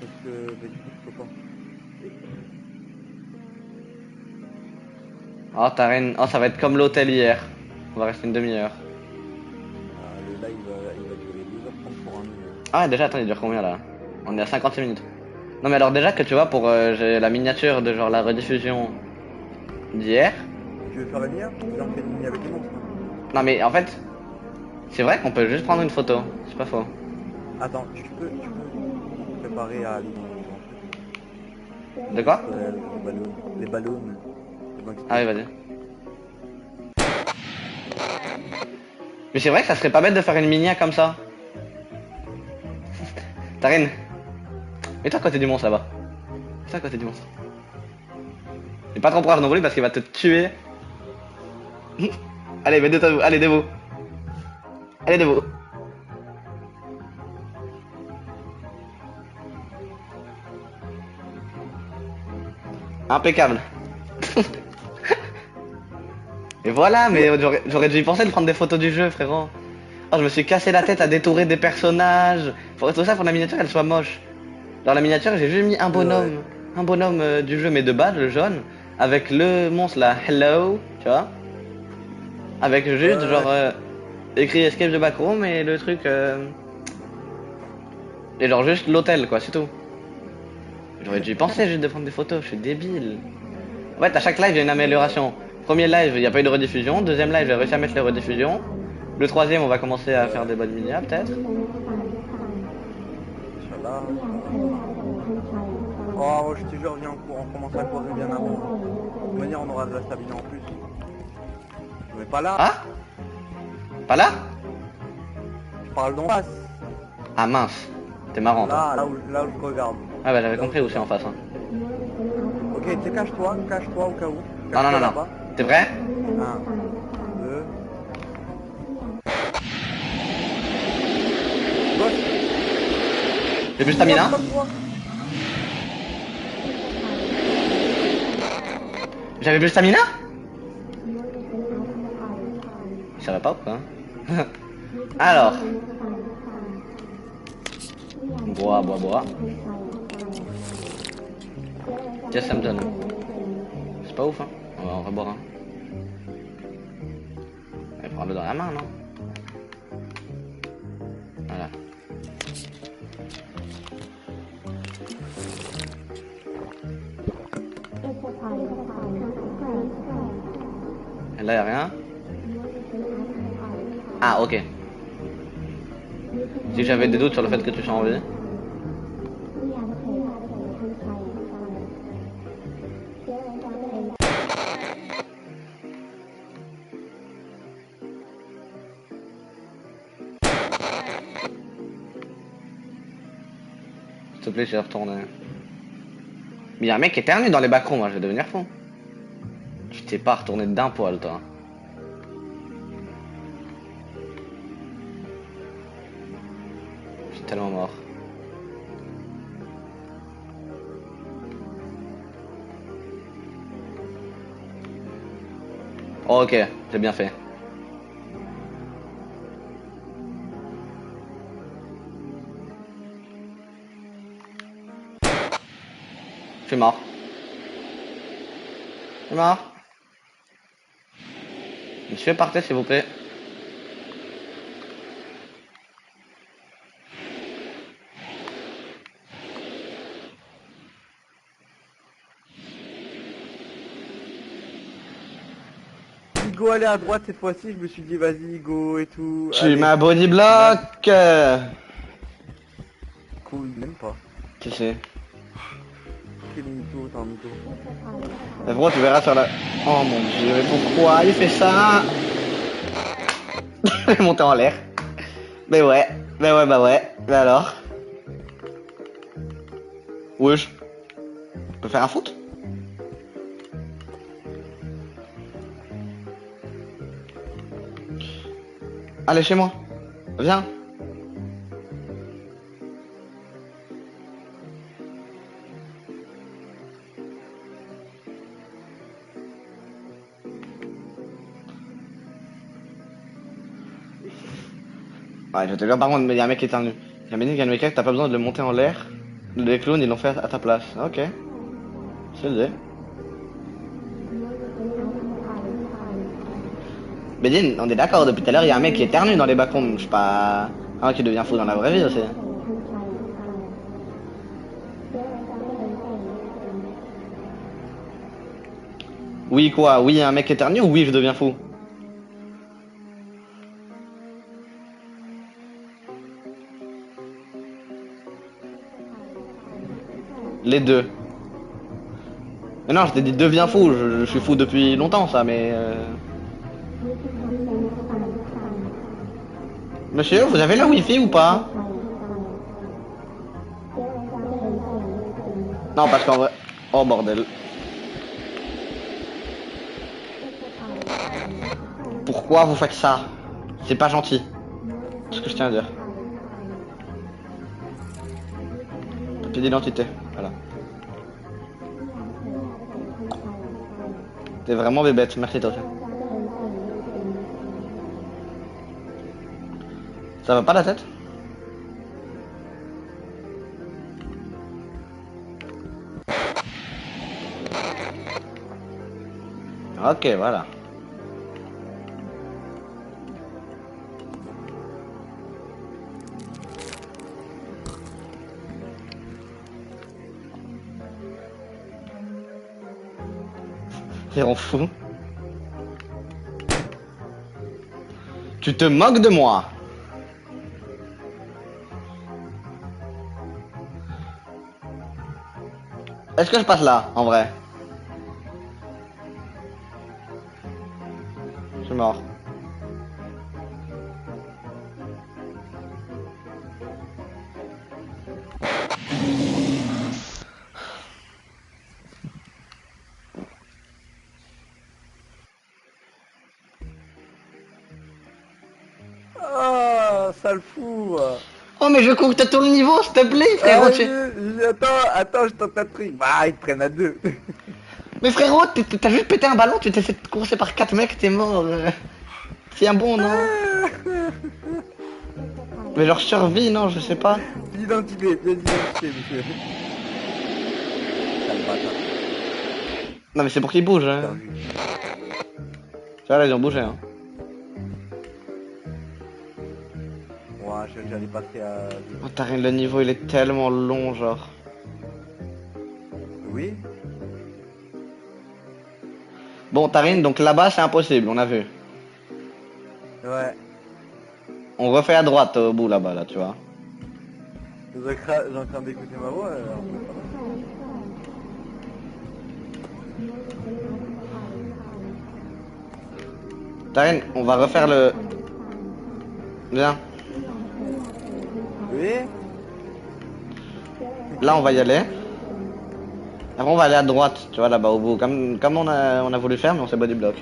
Speaker 2: Parce que bah, du coup tu peux pas.
Speaker 1: Oh, Tarine. Oh, ça va être comme l'hôtel hier. On va rester une demi-heure.
Speaker 2: Le live il va durer 2h30 pour un minute.
Speaker 1: Ah, déjà, attends, il dure combien là? On est à 56 minutes. Non, mais alors, déjà que tu vois, pour j'ai la miniature de genre la rediffusion d'hier.
Speaker 2: Tu veux faire la mia? Viens, on fait une mia avec les monstres.
Speaker 1: Non, mais en fait, c'est vrai qu'on peut juste prendre une photo. C'est pas faux.
Speaker 2: Attends, tu peux préparer à aller dans le truc.
Speaker 1: De quoi?
Speaker 2: Les ballons.
Speaker 1: Ah oui, vas-y. Mais c'est vrai que ça serait pas bête de faire une minia comme ça. Tarine, mets-toi à côté du monstre là-bas. Mets-toi à côté du monstre. Et pas trop proche non plus parce qu'il va te tuer. Allez, mets debout, allez, debout. Allez, debout. Impeccable. Et voilà, mais j'aurais dû y penser de prendre des photos du jeu, frérot. Oh, je me suis cassé la tête à détourer des personnages. Faudrait tout ça pour que la miniature elle soit moche. Dans la miniature, j'ai juste mis un bonhomme. Un bonhomme du jeu, mais de base, le jaune. Avec le monstre là, hello, tu vois. Avec juste genre écrit escape de backroom et le truc. Et genre juste l'hôtel quoi, c'est tout. J'aurais dû y penser juste de prendre des photos, je suis débile. En fait, à chaque live, il y a une amélioration. Premier live, il n'y a pas eu de rediffusion. Deuxième live, j'ai réussi à mettre les rediffusions. Le troisième, on va commencer à faire des bonnes minias, peut-être.
Speaker 2: Inch'Allah. Oh, je te jure, viens, on commence à courir bien avant. De toute manière, on aura de la stamina en plus. Mais pas là.
Speaker 1: Ah? Pas là?
Speaker 2: Je parle d'en face.
Speaker 1: Ah mince, t'es marrant toi.
Speaker 2: Là où je regarde.
Speaker 1: Ah bah j'avais compris où c'est en face. Hein.
Speaker 2: Ok, tu sais, cache-toi au cas où.
Speaker 1: Non, non, non, non. T'es prêt?
Speaker 2: 1, 2...
Speaker 1: J'ai plus de stamina. J'avais plus de stamina? Ça va pas ou quoi? Alors. Bois. Qu'est-ce que ça me donne? C'est pas ouf hein. On va en reboire un. Et prends-le dans la main, non? Voilà. Et là, y'a rien? Ah, ok. Si j'avais des doutes sur le fait que tu sois en vie. S'il te plaît, j'ai retourné. Mais y'a un mec qui éternue dans les backrooms, moi, je vais devenir fou. Tu t'es pas retourné d'un poil, toi. Je suis tellement mort. Oh, ok, j'ai bien fait. Je suis mort. Je suis mort. Monsieur, partez s'il vous plaît.
Speaker 2: Go, aller à droite cette fois-ci, je me suis dit vas-y, go et tout.
Speaker 1: Tu m'as body block.
Speaker 2: Cool, même pas.
Speaker 1: Qui c'est?
Speaker 2: Quel mytho, t'es un mytho.
Speaker 1: Gros, tu verras sur la... Oh mon dieu, mais pourquoi il fait ça? Il est monté en l'air. Mais ouais, bah ouais. Mais alors? Wesh. On peut faire un foot? Allez chez moi. Viens. Ouais, je te jure, par contre, il y a un mec qui est nu. Il y a un mec qui a une t'as pas besoin de le monter en l'air. Les clones, ils l'ont fait à ta place. Ok. C'est le. Bédine, on est d'accord, depuis tout à l'heure, il y a un mec qui éternue dans les backrooms. Je sais pas. Un qui devient fou dans la vraie vie aussi. Oui, quoi? Oui, un mec éternue ou oui, je deviens fou? Les deux. Mais non, je t'ai dit deviens fou, je suis fou depuis longtemps ça, mais... Monsieur, vous avez la wifi ou pas? Non, parce qu'en vrai... Oh bordel. Pourquoi vous faites ça? C'est pas gentil. C'est ce que je tiens à dire. Papier d'identité, voilà. T'es vraiment bébête, merci toi. Ça va pas la tête? Ok, voilà. Ils rend fou. Tu te moques de moi. Est-ce que je passe là, en vrai? Je suis mort.
Speaker 2: Ah, ça le fout.
Speaker 1: Oh mais je cours que t'as tout le niveau, s'il te plaît, frérot.
Speaker 2: Attends, je tente un truc. Bah, ils te prennent à deux.
Speaker 1: Mais frérot, t'as juste pété un ballon, tu t'es fait courser par 4 mecs, t'es mort. C'est un bon, non? Mais leur survie, non, je sais pas.
Speaker 2: L'identité, monsieur. Sale bâtard.
Speaker 1: Non mais c'est pour qu'ils bougent, hein.
Speaker 2: Perdu.
Speaker 1: Tu vois là, ils ont bougé, hein.
Speaker 2: Ouais, j'allais passer à...
Speaker 1: Oh, Tarin, le niveau, il est tellement long, genre.
Speaker 2: Oui.
Speaker 1: Bon, Tarin, donc là-bas, c'est impossible, on a vu.
Speaker 2: Ouais.
Speaker 1: On refait à droite, au bout, là-bas, là, tu vois.
Speaker 2: J'ai en train d'écouter ma voix, alors.
Speaker 1: Tarin, on va refaire le... Viens.
Speaker 2: Oui.
Speaker 1: Là, on va y aller. Après, on va aller à droite, tu vois, là-bas, au bout. Comme on a voulu faire, mais on s'est body block.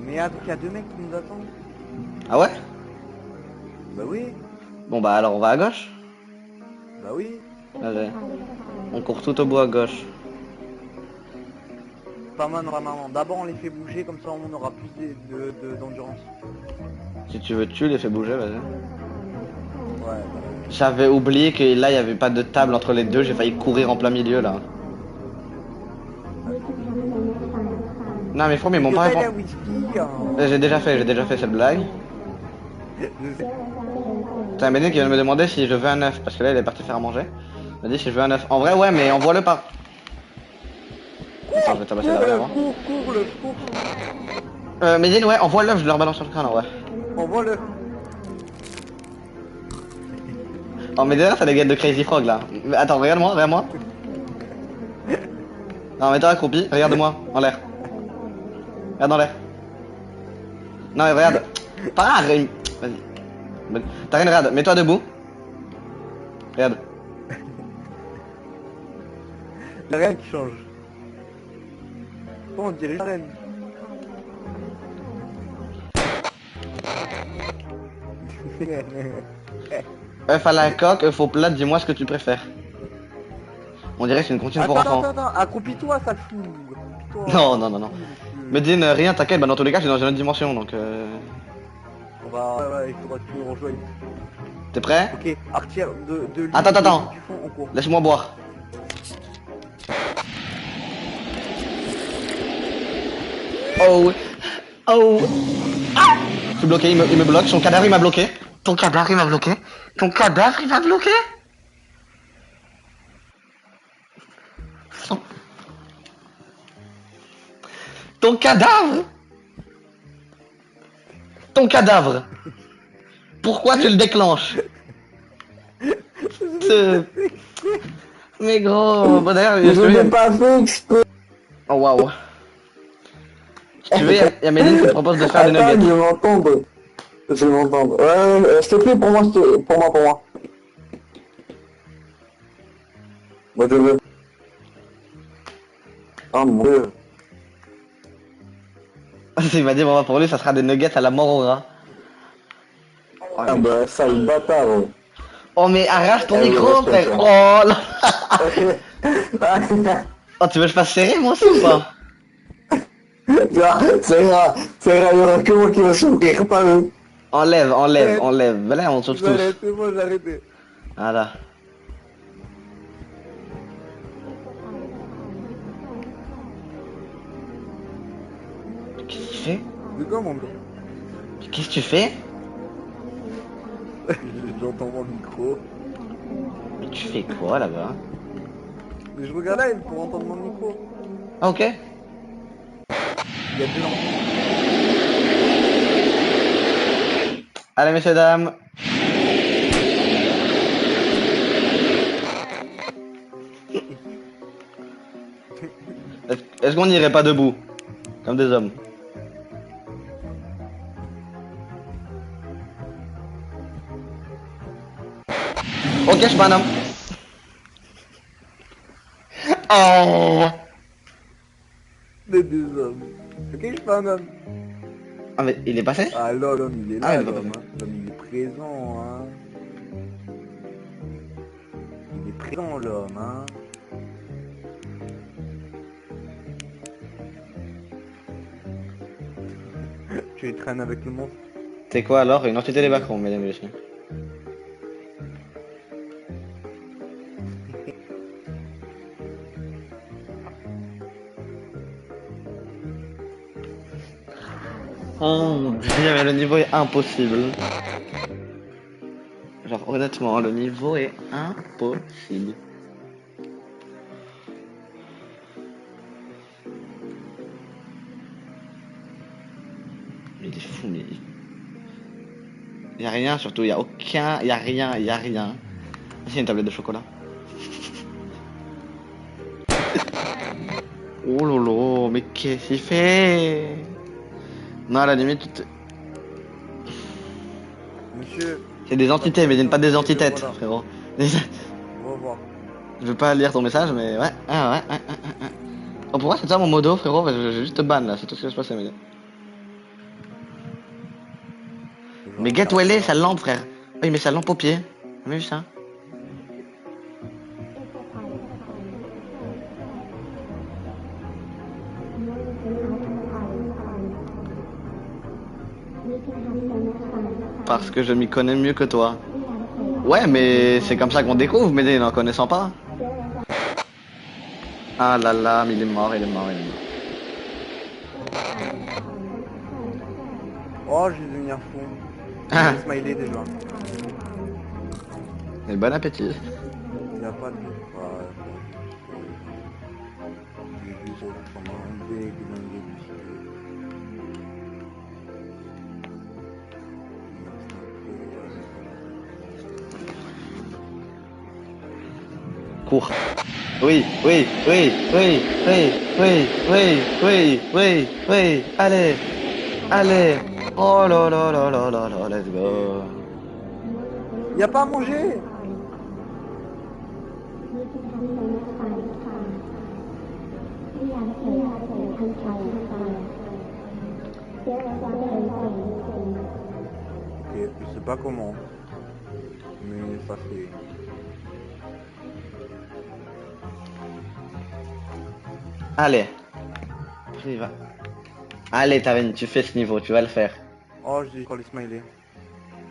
Speaker 2: Mais attends, il y a deux mecs qui nous attendent.
Speaker 1: Ah ouais?
Speaker 2: Bah oui.
Speaker 1: Bon, bah alors, on va à gauche.
Speaker 2: Bah oui.
Speaker 1: Allez. On court tout au bout à gauche.
Speaker 2: Pas mal, normalement. D'abord, on les fait bouger, comme ça, on aura plus d'endurance.
Speaker 1: Si tu veux, tu les fais bouger, vas-y.
Speaker 2: Ouais.
Speaker 1: J'avais oublié que là, il n'y avait pas de table entre les deux. J'ai failli courir en plein milieu, là. Non, mais mais mon pas répondre. J'ai déjà fait cette blague. T'as un Béné qui vient de me demander si je veux un œuf, parce que là, il est parti faire à manger. Il m'a dit si je veux un œuf. En vrai, ouais, mais envoie-le par... Attends, je vais tabasser derrière. Médine, ouais, envoie l'œuf, je leur balance sur le crâne, ouais.
Speaker 2: Envoie-le.
Speaker 1: Oh, mais derrière, t'as des guettes de Crazy Frog, là. Mais attends, regarde-moi, regarde-moi. Non, mets-toi accroupi, regarde-moi, en l'air. Regarde en l'air. Non, mais regarde. Pars, vas-y. T'as rien, regarde, mets-toi debout. Regarde.
Speaker 2: Y'a rien qui change. Bon, on dirige la reine.
Speaker 1: œuf à la coque, œuf au plat, dis-moi ce que tu préfères. On dirait que c'est une comptine pour enfants.
Speaker 2: Attends, accroupis-toi, sale fou. Accroupis-toi.
Speaker 1: Non, non, non, non. Medine, rien, t'inquiète, bah dans tous les cas, je suis dans une autre dimension, donc
Speaker 2: On va... Ouais, il faudra que tu nous rejoignes.
Speaker 1: T'es prêt?
Speaker 2: Ok, artère de
Speaker 1: Attends, attends.
Speaker 2: du fond, on court.
Speaker 1: Laisse-moi boire. Oh. Oh. Ah, je suis bloqué, il me bloque, son cadavre il m'a bloqué. Ton cadavre il m'a bloqué. Ton cadavre il m'a bloqué. Son- Ton cadavre. Ton cadavre. Pourquoi tu le déclenches? Mais gros, bah d'ailleurs,
Speaker 3: Je l'ai pas fait exprès.
Speaker 1: Oh waouh. Si tu veux, y a Méline qui te propose de faire des
Speaker 3: Attends,
Speaker 1: nuggets.
Speaker 3: je vais m'entendre. Je vais m'entendre. S'il te plaît, pour moi. Moi, je veux. Oh mon dieu.
Speaker 1: Il m'a dit, bon, pour lui, ça sera des nuggets à la mort au rat.
Speaker 3: Ah bah, sale bâtard. Ouais.
Speaker 1: Oh, mais arrache ton
Speaker 3: Eh oui,
Speaker 1: micro,
Speaker 3: respect,
Speaker 1: frère.
Speaker 3: ça.
Speaker 1: Oh là. Oh, tu veux que je fasse serrer, moi aussi ou pas?
Speaker 3: Ça ira, il y aura que moi qui va souffrir, pas eux.
Speaker 1: Enlève. Voilà, on sauve tous.
Speaker 2: J'arrête, c'est bon, j'ai arrêté.
Speaker 1: Voilà. Qu'est-ce que tu fais?
Speaker 2: De quoi, mon gars?
Speaker 1: Qu'est-ce que tu fais?
Speaker 2: J'entends mon micro.
Speaker 1: Mais tu fais quoi là-bas?
Speaker 2: Mais je regarde là, pour entendre mon micro.
Speaker 1: Ah, ok.
Speaker 2: Il y a deux lampes.
Speaker 1: Allez, messieurs, dames. Est-ce qu'on n'irait pas debout? Comme des hommes. Ok, je suis pas un homme. Oh.
Speaker 2: Des deux hommes. Ok, je suis pas un homme.
Speaker 1: Ah, mais il est passé?
Speaker 2: Ah là, l'homme, il est
Speaker 1: Ah,
Speaker 2: là,
Speaker 1: il est pas
Speaker 2: l'homme.
Speaker 1: passé.
Speaker 2: Hein. L'homme, il est présent, hein. Il est présent, l'homme, hein. Tu traînes avec le monstre.
Speaker 1: C'est quoi alors? Une entité des backrooms, mesdames et messieurs. Oh mon dieu, mais le niveau est impossible. Genre honnêtement, le niveau est impossible. Mais il est fou, mais... Y a rien surtout, y a aucun... Y a rien. C'est une tablette de chocolat. Oh lolo, mais qu'est-ce qu'il fait? Non, à la limite,
Speaker 2: Monsieur,
Speaker 1: c'est des entités, mais pas des antithètes,
Speaker 2: Voilà.
Speaker 1: frérot.
Speaker 2: au revoir.
Speaker 1: Je veux pas lire ton message, mais ouais. Ouais. Oh, pourquoi c'est ça mon modo, frérot? Je vais juste te ban là, c'est tout ce qui va se passer, mais. Mais get où elle est, sa lampe, frère. Oh, il met sa lampe au pied. T'as vu ça? Parce que je m'y connais mieux que toi. Ouais, mais c'est comme ça qu'on découvre, mais n'en connaissant pas. Ah là là, mais il est mort.
Speaker 2: Oh, je vais devenir fou.
Speaker 1: Ah.
Speaker 2: Smiley déjà.
Speaker 1: Et bon appétit.
Speaker 2: Il n'y a pas de... Ouais, j'ai juste comment un déglingué du
Speaker 1: Cours. Oui. Allez. Oh là là, let's go.
Speaker 2: Il n'y a pas à manger. Ok, je sais pas comment. Mais ça fait.
Speaker 1: Allez. Après, il va. Allez, Taven, tu fais ce niveau, tu vas le faire.
Speaker 2: Oh, j'ai encore les smileys.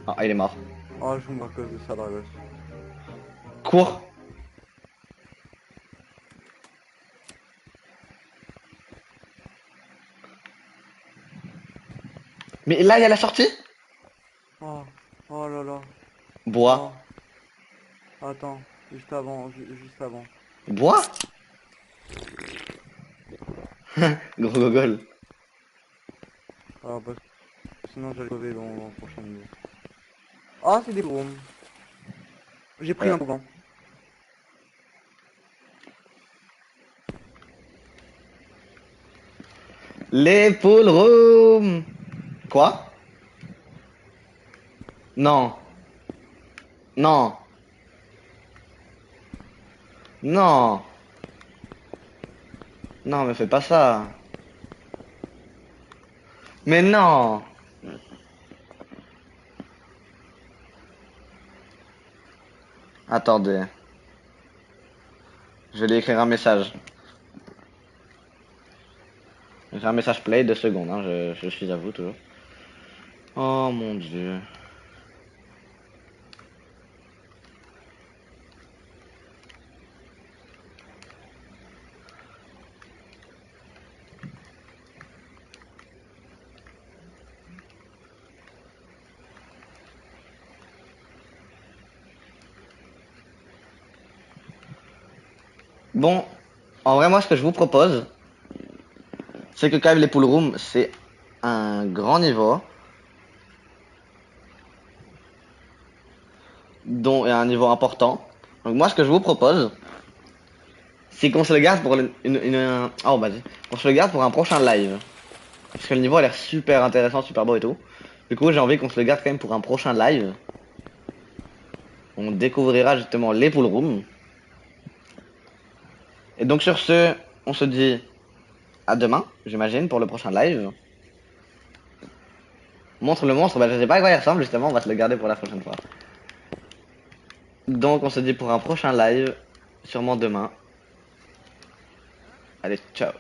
Speaker 1: Ah, il est mort.
Speaker 2: Oh, je joue à cause de ça, Dragos.
Speaker 1: Cours. Mais là, il y a la sortie.
Speaker 2: Oh, oh là là.
Speaker 1: Bois.
Speaker 2: Oh, attends, juste avant, juste avant.
Speaker 1: Bois. Gros gogol.
Speaker 2: Ah bah, sinon j'allais sauver dans le prochain niveau. Ah, c'est des brooms. J'ai pris
Speaker 1: Euh,
Speaker 2: un bourbon.
Speaker 1: les pool room. Quoi? Non. Non. Non. Non, mais fais pas ça. Mais non. Attendez. Je vais lui écrire un message. J'ai un message play, 2 secondes, hein, je suis à vous toujours. Oh mon dieu. Bon, en vrai, moi, ce que je vous propose, c'est que quand même les pool rooms, c'est un grand niveau, dont est un niveau important. Donc moi, ce que je vous propose, c'est qu'on se le garde pour oh, vas-y, qu'on se le garde pour un prochain live. Parce que le niveau a l'air super intéressant, super beau et tout. Du coup, j'ai envie qu'on se le garde quand même pour un prochain live. On découvrira justement les pool rooms. Et donc sur ce, on se dit à demain, j'imagine, pour le prochain live. Montre le monstre, bah je sais pas à quoi il ressemble justement, on va se le garder pour la prochaine fois. Donc on se dit pour un prochain live, sûrement demain. Allez, ciao.